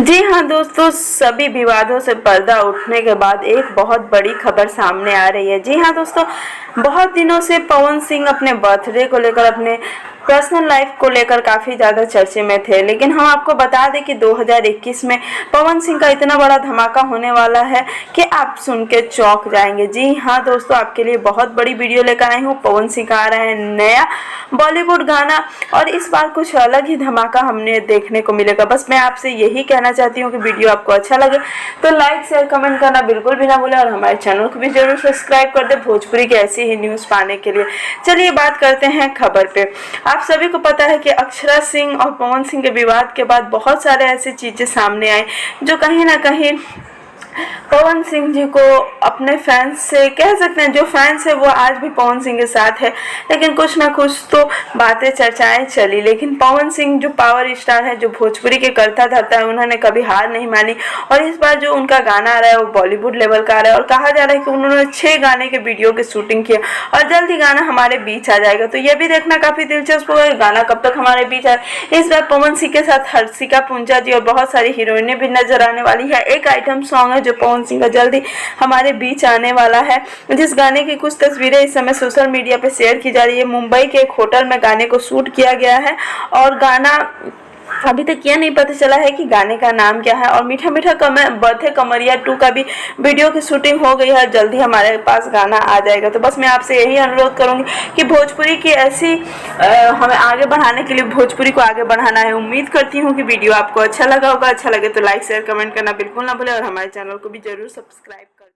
जी हाँ दोस्तों, सभी विवादों से पर्दा उठने के बाद एक बहुत बड़ी खबर सामने आ रही है। जी हाँ दोस्तों, बहुत दिनों से पवन सिंह अपने बर्थडे को लेकर, अपने पर्सनल लाइफ को लेकर काफ़ी ज़्यादा चर्चे में थे। लेकिन हम आपको बता दें कि 2021 में पवन सिंह का इतना बड़ा धमाका होने वाला है कि आप सुन के चौंक जाएंगे। जी हाँ दोस्तों, आपके लिए बहुत बड़ी वीडियो लेकर आई हूँ। पवन सिंह का आ रहा है नया बॉलीवुड गाना और इस बार कुछ अलग ही धमाका हमने देखने को मिलेगा। बस मैं आपसे यही कहना चाहती हूँ कि वीडियो आपको अच्छा लगे तो लाइक शेयर कमेंट करना बिल्कुल भी ना भूलें और हमारे चैनल को भी जरूर सब्सक्राइब कर दे भोजपुरी की ऐसी ही न्यूज़ पाने के लिए। चलिए बात करते हैं खबर पे। आप सभी को पता है कि अक्षरा सिंह और पवन सिंह के विवाद के बाद बहुत सारे ऐसी चीज़ें सामने आई जो कहीं ना कहीं पवन सिंह जी को अपने फैंस से, कह सकते हैं जो फैंस है वो आज भी पवन सिंह के साथ है, लेकिन कुछ ना कुछ तो बातें चर्चाएं चली। लेकिन पवन सिंह जो पावर स्टार है, जो भोजपुरी के करता धरता है, उन्होंने कभी हार नहीं मानी और इस बार जो उनका गाना आ रहा है वो बॉलीवुड लेवल का आ रहा है और कहा जा रहा है कि उन्होंने 6 गाने के वीडियो की शूटिंग किया और जल्द ही गाना हमारे बीच आ जाएगा। तो यह भी देखना काफ़ी दिलचस्प होगा गाना कब तक हमारे बीच आए। इस बार पवन सिंह के साथ हर्षिका पूंजा जी और बहुत सारी हीरोइनें भी नजर आने वाली है। एक आइटम सॉन्ग है जो पवन सिंह का जल्दी हमारे बीच आने वाला है, जिस गाने की कुछ तस्वीरें इस समय सोशल मीडिया पे शेयर की जा रही है। मुंबई के एक होटल में गाने को शूट किया गया है और गाना अभी तक यह नहीं पता चला है कि गाने का नाम क्या है। और मीठा मीठा बर्थडे कमरिया 2 का भी वीडियो की शूटिंग हो गई है, जल्दी हमारे पास गाना आ जाएगा। तो बस मैं आपसे यही अनुरोध करूंगी कि भोजपुरी की ऐसी हमें आगे बढ़ाने के लिए भोजपुरी को आगे बढ़ाना है। उम्मीद करती हूँ कि वीडियो आपको अच्छा लगा होगा। अच्छा लगे तो लाइक शेयर कमेंट करना बिल्कुल ना भूलें और हमारे चैनल को भी जरूर सब्सक्राइब